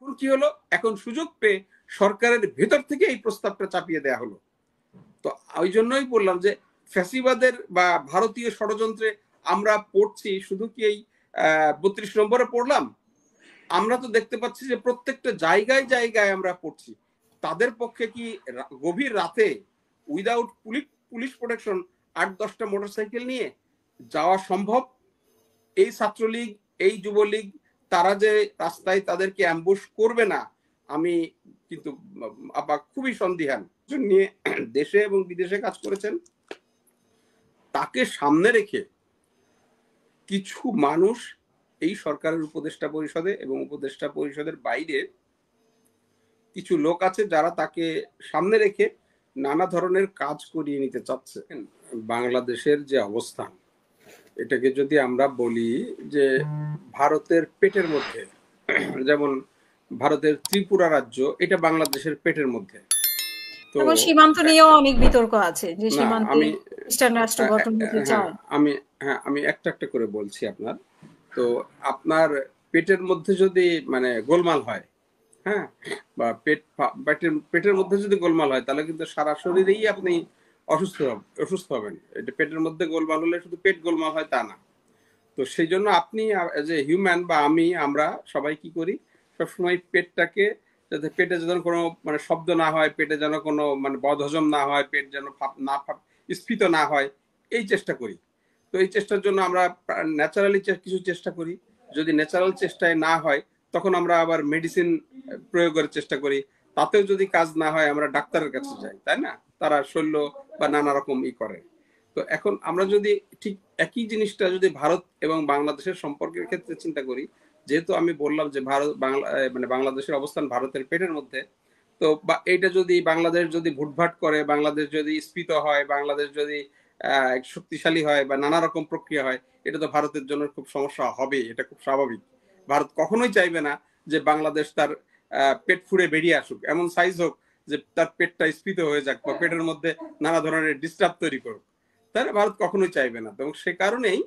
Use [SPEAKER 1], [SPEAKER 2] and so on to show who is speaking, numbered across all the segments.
[SPEAKER 1] এখন কি হলো, এখন সুযোগ পেয়ে সরকারের ভেতর থেকে এই প্রস্তাবটা চাপিয়ে দেয়া হলো। তো ওই জন্যই বললাম যে ফ্যাসিবাদের বা ভারতীয় ষড়যন্ত্রে আমরা পড়ছি, শুধু কি এই ৩২ নম্বরে পড়লাম, আমরা তো দেখতে পাচ্ছি যে প্রত্যেকটা জায়গায় জায়গায় আমরা পড়ছি। তাদের পক্ষে কি গভীর রাতে উইদাউট পুলিশ প্রোটেকশন ৮-১০টা মোটরসাইকেল নিয়ে যাওয়া সম্ভব? এই ছাত্রলীগ, এই যুবলীগ, তারা যে রাস্তায় তাদেরকে অ্যাম্বুশ করবে না, আমি কিন্তু খুবই সন্দিহান। নিয়ে দেশে এবং বিদেশে কাজ করেছেন, তাকে সামনে রেখে কিছু মানুষ এই সরকারের উপদেষ্টা পরিষদে এবং উপদেষ্টা পরিষদের বাইরে কিছু লোক আছে যারা তাকে সামনে রেখে নানা ধরনের কাজ করিয়ে নিতে চাচ্ছে। বাংলাদেশের যে অবস্থান, এটাকে যদি আমরা বলি যে ভারতের পেটের মধ্যে, যেমন ভারতের ত্রিপুরা রাজ্য, এটা বাংলাদেশের পেটের মধ্যে।
[SPEAKER 2] তো সীমান্ত নিয়েও অনেক বিতর্ক আছে যে সীমান্তে খ্রিস্টান রাষ্ট্র গঠন হতে চায়।
[SPEAKER 1] আমি একটা একটা করে বলছি আপনার। তো আপনার পেটের মধ্যে যদি মানে গোলমাল হয়, হ্যাঁ, বা পেটের মধ্যে যদি গোলমাল হয়, তাহলে কিন্তু সারা শরীরেই আপনি অসুস্থ হবেন। এটা পেটের মধ্যে গোলমাল হলে শুধু পেট গোলমাল হয় তা না। তো সেই জন্য আপনি যে হিউম্যান বা আমরা সবাই কি করি, সবসময় পেটটাকে, যাতে পেটে যেন কোনো মানে শব্দ না হয়, পেটে যেন কোনো মানে বদহজম না হয়, পেট যেন স্ফীত না হয়, এই চেষ্টা করি। তো এই চেষ্টার জন্য আমরা ন্যাচারালি কিছু চেষ্টা করি। যদি ন্যাচারাল চেষ্টায় না হয়, তখন আমরা আবার মেডিসিন প্রয়োগের চেষ্টা করি। তাতেও যদি কাজ না হয়, আমরা ডাক্তারের কাছে যাই, তাই না? তারা শল্য বা নানা রকম করে। তো এখন আমরা যদি ঠিক একই জিনিসটা যদি ভারত এবং বাংলাদেশের সম্পর্কের ক্ষেত্রে চিন্তা করি, যেহেতু আমি বললাম যে বাংলাদেশের অবস্থান ভারতের পেটের মধ্যে, তো এইটা যদি বাংলাদেশ যদি ভুটভাট করে, বাংলাদেশ যদি স্ফীত হয়, বাংলাদেশ যদি শক্তিশালী হয় বা নানা রকম প্রক্রিয়া হয়, এটা তো ভারতের জন্য খুব সমস্যা হবে, এটা খুব স্বাভাবিক। ভারত কখনোই চাইবে না যে বাংলাদেশ তার পেট ফুঁড়ে বেরিয়ে আসুক, এমন সাইজ হোক যে তার পেটটা স্ফীত হয়ে যাক বা পেটের মধ্যে নানা ধরনের ডিস্টার্ব তৈরি করুক, তাহলে ভারত কখনোই চাইবে না। এবং সে কারণেই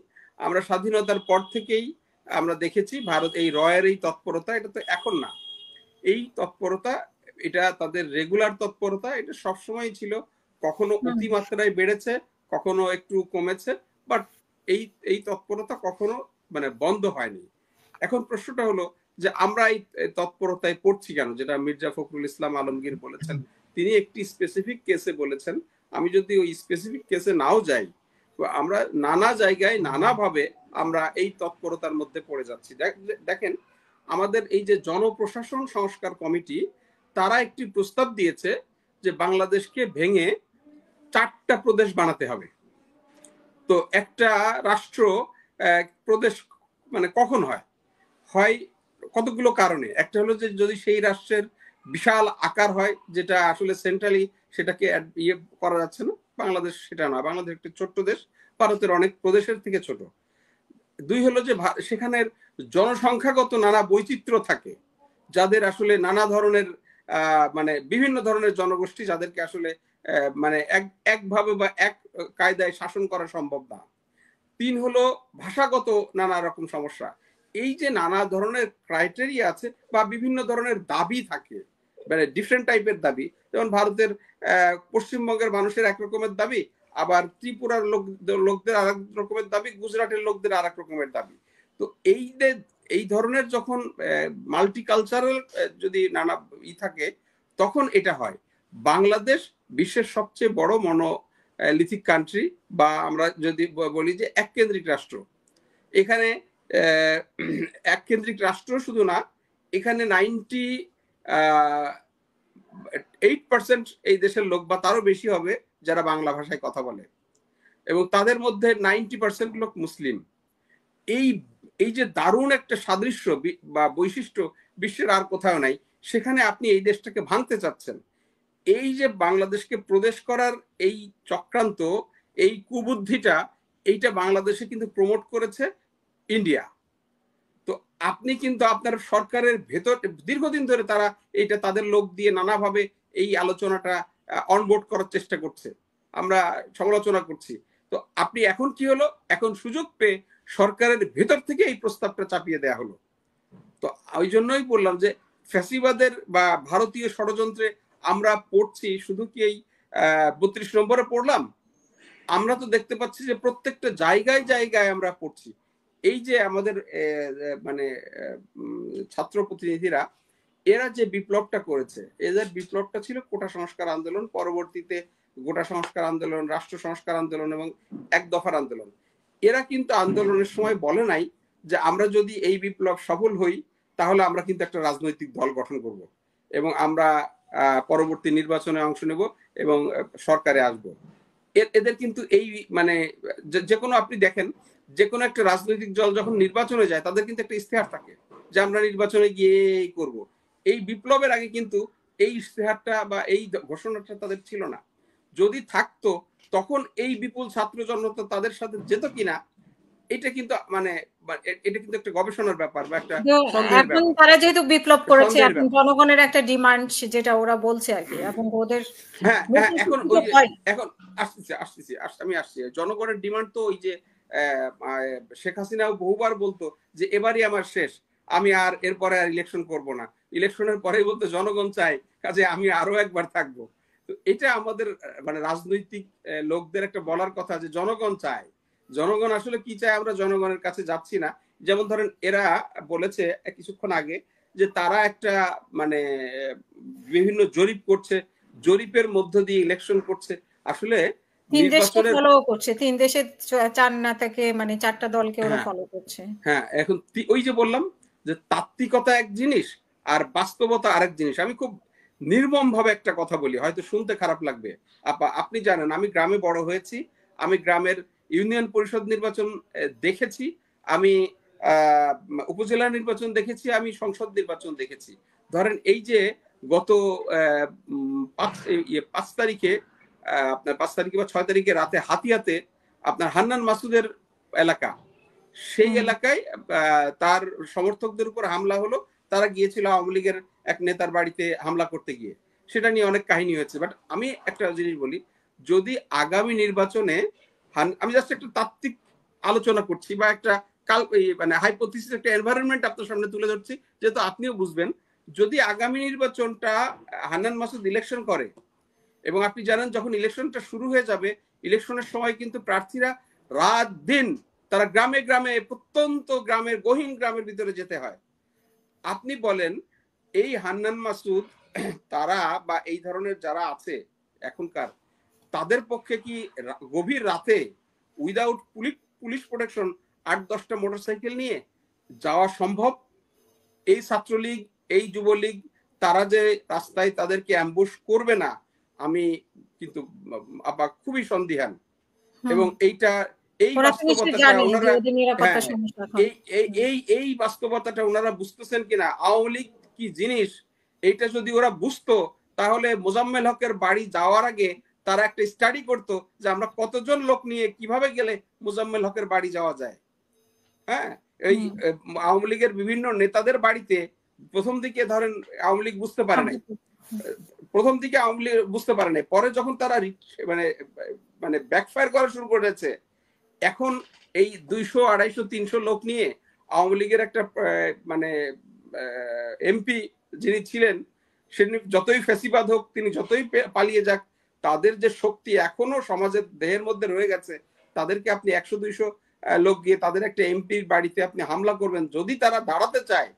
[SPEAKER 1] আমরা স্বাধীনতার পর থেকেই আমরা দেখেছি ভারত এই রয়ের এই তৎপরতা, এটা তো এখন না, এই তৎপরতা, এটা তাদের রেগুলার তৎপরতা, এটা সবসময় ছিল। কখনো অতিমাত্রায় বেড়েছে, কখনো একটু কমেছে, বাট এই তৎপরতা কখনো মানে বন্ধ হয়নি। এখন প্রশ্নটা হলো যে আমরা এই তৎপরতায় পড়ছি কেন, যেটা মির্জা ফখরুল ইসলাম আলমগীর বলেছেন। তিনি একটি স্পেসিফিক কেসে বলেছেন, আমি যদি ওই স্পেসিফিক কেসে নাও যাই, আমরা নানা জায়গায় নানাভাবে আমরা এই তৎপরতার মধ্যে পড়ে যাচ্ছি। দেখেন, আমাদের এই যে জনপ্রশাসন সংস্কার কমিটি, তারা একটি প্রস্তাব দিয়েছে যে বাংলাদেশকে ভেঙে 4টা প্রদেশ বানাতে হবে। তো একটা রাষ্ট্র প্রদেশ মানে কখন হয় কতগুলো কারণে। একটা হলো যে যদি সেই রাষ্ট্রের বিশাল আকার হয়, যেটা আসলে সেন্ট্রালি সেটাকে করা যাচ্ছে না, বাংলাদেশ সেটা না, বাংলাদেশ একটা ছোট্ট দেশ, ভারতের অনেক প্রদেশের থেকে ছোট। 2 হলো যে সেখানের জনসংখ্যাগত নানা বৈচিত্র্য থাকে, যাদের আসলে নানা ধরনের মানে বিভিন্ন ধরনের জনগোষ্ঠী, যাদেরকে আসলে মানে একভাবে বা এক কায়দায় শাসন করা সম্ভব না। 3 হলো ভাষাগত নানা রকম সমস্যা। এই যে নানা ধরনের ক্রাইটেরিয়া আছে বা বিভিন্ন ধরনের দাবি থাকে, মানে ডিফারেন্ট টাইপের দাবি, যেমন ভারতের পশ্চিমবঙ্গের মানুষের এক রকমের দাবি, আবার ত্রিপুরার লোকদের আর এক রকমের দাবি, গুজরাটের লোকদের আর এক রকমের দাবি। তো এই ধরনের যখন মাল্টিকালচারাল যদি নানা থাকে, তখন এটা হয়। বাংলাদেশ বিশ্বের সবচেয়ে বড় লিথিক কান্ট্রি, বা আমরা যদি বলি যে এককেন্দ্রিক রাষ্ট্র। এখানে এককেন্দ্রিক রাষ্ট্র শুধু না, এখানে 98% এই দেশের লোক বা তারও বেশি হবে যারা বাংলা ভাষায় কথা বলে, এবং তাদের মধ্যে 90% লোক মুসলিম। এই যে দারুণ একটা সাদৃশ্য বা বৈশিষ্ট্য বিশ্বের আর কোথাও নাই, সেখানে আপনি এই দেশটাকে ভাঙতে চাচ্ছেন। এই যে বাংলাদেশকে প্রদেশ করার এই চক্রান্ত, এই কুবুদ্ধিটা, এইটা বাংলাদেশে কিন্তু প্রমোট করেছে ইন্ডিয়া। তো আপনি কিন্তু আপনার সরকারের ভেতর দীর্ঘদিন ধরে তারা এইটা তাদের লোক দিয়ে নানাভাবে এই আলোচনাটা অনবোর্ড করার চেষ্টা করছে, আমরা সমালোচনা করছি। তো আপনি এখন কি হলো, এখন সুযোগ পেয়ে সরকারের ভেতর থেকে এই প্রস্তাবটা চাপিয়ে দেয়া হলো। তো ওই জন্যই বললাম যে ফ্যাসিবাদের বা ভারতীয় ষড়যন্ত্রে আমরা পড়ছি শুধু কি এই 32 নম্বরে পড়লাম? আমরা তো দেখতে পাচ্ছি যে প্রত্যেকটা জায়গায় জায়গায় আমরা পড়ছি। এই যে আমাদের মানে ছাত্র প্রতিনিধিরা এরা যে বিপ্লবটা করেছে, এদের বিপ্লবটা ছিল কোটা সংস্কার আন্দোলন, পরবর্তীতে গোটা সংস্কার আন্দোলন, রাষ্ট্র সংস্কার আন্দোলন এবং এক দফার আন্দোলন। এরা কিন্তু আন্দোলনের সময় বলে নাই যে আমরা যদি এই বিপ্লব সফল হই তাহলে আমরা কিন্তু একটা রাজনৈতিক দল গঠন করব এবং আমরা পরবর্তী নির্বাচনে অংশ নেব এবং সরকারে আসব। এদের কিন্তু এই মানে যে কোনো আপনি দেখেন যে কোনো একটা রাজনৈতিক দল যখন নির্বাচনে যায় তাদের কিন্তু একটা ইশতেহার থাকে যে আমরা নির্বাচনে গিয়ে করব। এই বিপ্লবের আগে কিন্তু এই ইশতেহারটা বা এই ঘোষণাটা তাদের ছিল না। যদি থাকতো তখন এই বিপুল ছাত্র জনতা তাদের সাথে যেত কিনা এটা কিন্তু মানে এটা কিন্তু একটা গবেষণার ব্যাপার বা একটা সন্দেহের ব্যাপার।
[SPEAKER 2] তারা যেহেতু বিপ্লব করেছে এখন জনগণের একটা ডিমান্ড যেটা ওরা বলছে আর কি, এখন ওদের
[SPEAKER 1] এখন এখন আসতেছি আমি আসছি। জনগণের ডিমান্ড তো ওই যে শেখ হাসিনাও বহুবার বলতো যে এবারই আমার শেষ, আমি আর এরপরে আর ইলেকশন করব না। ইলেকশনের পরেই বলতো জনগণ চায় কাজে আমি আরো একবার থাকবো। তো এটা আমাদের মানে রাজনৈতিক লোকদের একটা বলার কথা যে জনগণ চায়। জনগণ আসলে কি চায় আমরা জনগণের কাছে যাচ্ছি না। যেমন ধরেন এরা বলেছে কিছুক্ষণ আগে যে তারা একটা মানে বিভিন্ন জরিপ করছে, জরিপের মধ্য দিয়ে ইলেকশন করছে। আসলে
[SPEAKER 2] নির্বাচনের ফলো করছে, 3 দেশে 4 না থেকে মানে 4টা দলকে ওরা ফলো করছে।
[SPEAKER 1] হ্যাঁ, এখন ওই যে বললাম যে তাত্ত্বিকতা এক জিনিস আর বাস্তবতা আরেক জিনিস। আমি খুব নির্মম ভাবে একটা কথা বলি, হয়তো শুনতে খারাপ লাগবে। আপনি জানেন আমি গ্রামে বড় হয়েছি, আমি গ্রামের ইউনিয়ন পরিষদ নির্বাচন দেখেছি, আমি উপজেলা নির্বাচন দেখেছি, আমি সংসদ নির্বাচন দেখেছি। ধরেন এই যে গত 5 তারিখে আপনার 5 তারিখে বা 6 তারিখে রাতে হাতিয়াতে আপনার হান্নান মাসুদের এলাকা, সেই এলাকায় তার সমর্থকদের উপর হামলা হলো। তারা গিয়েছিল আওয়ামী লীগের এক নেতার বাড়িতে হামলা করতে গিয়ে, সেটা নিয়ে অনেক কাহিনী হয়েছে। বাট আমি একটা জিনিস বলি, যদি আগামী নির্বাচনে আমি জাস্ট একটা তাত্ত্বিক আলোচনা করছি বা একটা মানে হাইপোথিসিস একটা এনভায়রনমেন্ট আপনার সামনে তুলে ধরছি যেহেতু আপনিও বুঝবেন, যদি আগামী নির্বাচনটা হান্নান মাসুদ ইলেকশন করে এবং আপনি জানেন যখন ইলেকশনটা শুরু হয়ে যাবে, ইলেকশনের সময় কিন্তু প্রার্থীরা রাত দিন তারা গ্রামে গ্রামে প্রত্যন্ত গ্রামের গহীন গ্রামের ভিতরে যেতে হয়। আপনি বলেন এই হান্নান মাসুদ তারা বা এই ধরনের যারা আছে এখনকার, তাদের পক্ষে কি গভীর রাতে উইদাউট পুলিশ প্রোটেকশন 8-10টা মোটরসাইকেল নিয়ে যাওয়া সম্ভব? এই ছাত্রলীগ, এই যুবলীগ তারা যে রাস্তায় তাদেরকে অ্যাম্বুশ করবে না, আমি কিন্তু খুবই সন্দিহান। এবং এইটা এই বাস্তবতাটা ওনারা এই বাস্তবতাটা ওনারা বুঝতেছেন কিনা, আওয়ামী লীগ কি জিনিস এইটা যদি ওরা বুঝতো তাহলে মোজাম্মেল হকের বাড়ি যাওয়ার আগে তারা একটা স্টাডি করতো যে আমরা কতজন লোক নিয়ে কিভাবে গেলে মোজাম্মেল হকের বাড়ি যাওয়া যায়। হ্যাঁ, এই আওয়ামী লীগের বিভিন্ন নেতাদের বাড়িতে প্রথম দিকে ধরেন আওয়ামী লীগ বুঝতে পারে নাই, পরে যখন তারা মানে মানে ব্যাকফায়ার করা শুরু করেছে, এখন এই 200, 250, 300 লোক নিয়ে আওয়ামী লীগের একটা মানে এমপি যিনি ছিলেন, সে যতই ফ্যাসিবাদ হোক, তিনি যতই পালিয়ে যাক, তাদের যে শক্তি এখনো সমাজের দেহের মধ্যে রয়ে গেছে, তাদেরকে আপনি 100-200 লোক গিয়ে তাদের একটা এমপির বাড়িতে আপনি হামলা করবেন যদি তারা দাঁড়াতে চায়,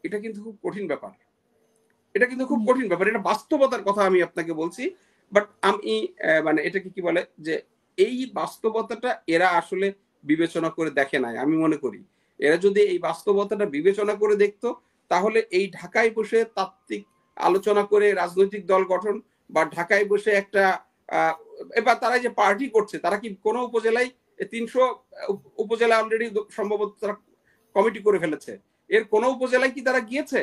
[SPEAKER 1] এটা কিন্তু খুব কঠিন ব্যাপার। এটা বাস্তবতার কথা আমি আপনাকে বলছি। বাট আমি মানে এটাকে কি বলে যে এই বাস্তবতাটা এরা আসলে বিবেচনা করে দেখে নাই। আমি মনে করি এরা যদি এই বাস্তবতাটা বিবেচনা করে দেখতো তাহলে এই ঢাকায় বসে তাত্ত্বিক আলোচনা করে রাজনৈতিক দল গঠন বা ঢাকায় বসে একটা এবার তারা যে পার্টি করছে, তারা কি কোনো উপজেলায় 300 উপজেলা অলরেডি সম্ভবত তারা কমিটি করে ফেলেছে, এর কোনো উপজেলায় কি তারা গিয়েছে?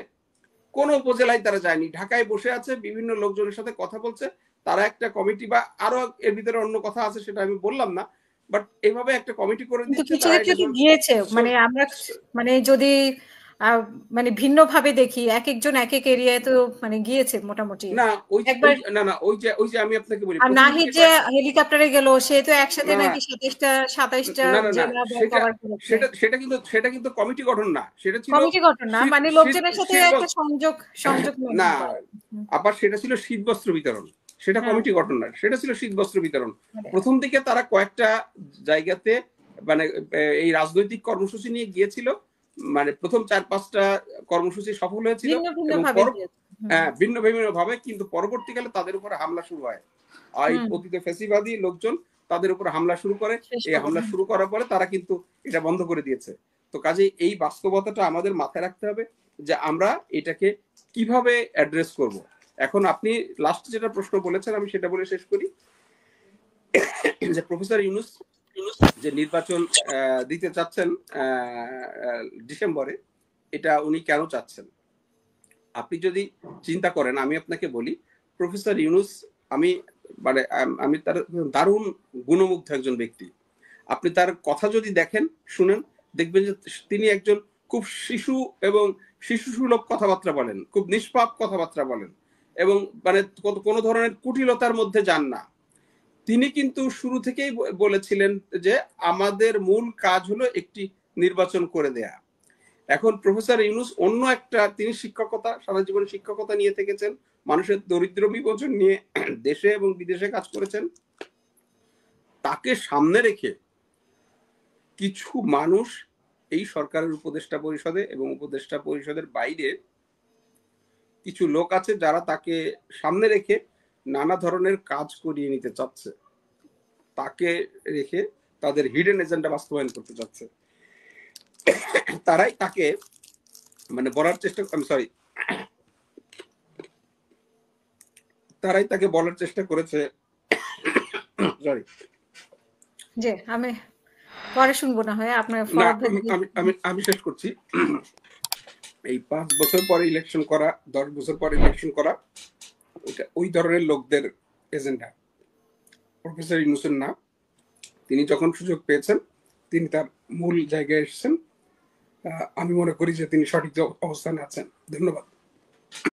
[SPEAKER 1] কোন উপজেলায় তারা যায়নি, ঢাকায় বসে আছে, বিভিন্ন লোকজনের সাথে কথা বলছে, তারা একটা কমিটি বা আরো এর ভিতরে অন্য কথা আছে সেটা আমি বললাম না, বাট এইভাবে একটা কমিটি করে দিচ্ছে।
[SPEAKER 2] গিয়েছে মানে আমরা মানে যদি মানে ভিন্ন ভাবে দেখি, এক একজন এক এক এরিয়ায় তো মানে গিয়েছে মোটামুটি
[SPEAKER 1] না ওই
[SPEAKER 2] একবার।
[SPEAKER 1] না ওই যে আমি আপনাকে বলি
[SPEAKER 2] আর
[SPEAKER 1] প্রথম
[SPEAKER 2] নাহিদ
[SPEAKER 1] দিকে
[SPEAKER 2] যে হেলিকপ্টারে গেল, সে তো একসাথে
[SPEAKER 1] না
[SPEAKER 2] নাকি 27টা
[SPEAKER 1] না না না
[SPEAKER 2] জেলা
[SPEAKER 1] সেটা
[SPEAKER 2] কভার করেছে।
[SPEAKER 1] সেটা সেটা কিন্তু কমিটি গঠন না, সেটা ছিল
[SPEAKER 2] কমিটি গঠন না,
[SPEAKER 1] শীত
[SPEAKER 2] মানে
[SPEAKER 1] শীত
[SPEAKER 2] লোকজনের সাথে
[SPEAKER 1] শীত
[SPEAKER 2] একটা সংযোগ সংযোগ
[SPEAKER 1] না
[SPEAKER 2] মেনটেন করা।
[SPEAKER 1] আবার সেটা ছিল শীত বস্ত্র বিতরণ, সেটা
[SPEAKER 2] হ্যাঁ,
[SPEAKER 1] কমিটি গঠন না, সেটা ছিল শীত বস্ত্র বিতরণ।
[SPEAKER 2] মানে
[SPEAKER 1] প্রথম দিকে তারা কয়েকটা জায়গাতে মানে এই রাজনৈতিক কর্মসূচি নিয়ে গিয়েছিল, মানে প্রথম 4-5টা কর্মসূচি সফল হয়েছিল
[SPEAKER 2] ভিন্ন ভিন্ন
[SPEAKER 1] এবং
[SPEAKER 2] ভাবে দিয়েছে।
[SPEAKER 1] ভিন্ন ভিন্ন ভাবে, কিন্তু পরবর্তীকালে তাদের উপরে হামলা শুরু হয়। এই অতীতে ফ্যাসিবাদী লোকজন তাদের উপর হামলা শুরু করে,
[SPEAKER 2] শেষ
[SPEAKER 1] এই
[SPEAKER 2] করে।
[SPEAKER 1] হামলা শুরু করার পরে তারা কিন্তু এটা বন্ধ করে দিয়েছে। তো কাজেই এই বাস্তবতাটা আমাদের মাথায় রাখতে হবে যে আমরা এটাকে কিভাবে অ্যাড্রেস করব। এখন আপনি লাস্ট যেটা প্রশ্ন বলেছেন আমি সেটা বলে শেষ করি, যে প্রফেসর ইউনূস যে নির্বাচন দিতে চাচ্ছেন ডিসেম্বরে, এটা উনি কেন চাচ্ছেন আপনি যদি চিন্তা করেন, আমি আপনাকে বলি প্রফেসর ইউনূস আমি মানে আমি তার দারুণ গুণমুগ্ধ একজন ব্যক্তি। আপনি তার কথা যদি দেখেন শুনেন, দেখবেন যে তিনি একজন খুব শিশু সুলভ কথাবার্তা বলেন, খুব নিষ্পাপ কথাবার্তা বলেন, এবং মানে কোনো ধরনের কুটিলতার মধ্যে যান না। তিনি কিন্তু শুরু থেকেই বলেছিলেন যে আমাদের মূল কাজ হলো একটি নির্বাচন করে দেয়া। এখন প্রফেসর ইউনূস অন্য একটা, তিনি শিক্ষকতা, সারা জীবন শিক্ষকতা নিয়ে থেকেছেন, মানুষের দরিদ্র বিমোচন নিয়ে দেশে এবং বিদেশে কাজ করেছেন। তাকে সামনে রেখে কিছু মানুষ এই সরকারের উপদেষ্টা পরিষদে এবং উপদেষ্টা পরিষদের বাইরে কিছু লোক আছে যারা তাকে সামনে রেখে নানা ধরনের কাজ করিয়ে নিতে চাচ্ছে, তাকে রেখে তাদের হিডেন এজেন্ডা বাস্তবায়ন করতে চাচ্ছে। তারাই তাকে মানে বলার চেষ্টা, আমি সরি, তারাই তাকে বলার চেষ্টা করেছে, সরি
[SPEAKER 2] যে আমি পরে শুনবো না হয় আপনার
[SPEAKER 1] না আমি শেষ করছি। এই 5 বছর পরে ইলেকশন করা, 10 বছর পরে ইলেকশন করা, ওই ধরনের লোকদের এজেন্ডা, প্রফেসর ইউনূসের না। তিনি যখন সুযোগ পেয়েছেন তিনি তার মূল জায়গায় এসেছেন। আমি মনে করি যে তিনি সঠিক অবস্থানে আছেন। ধন্যবাদ।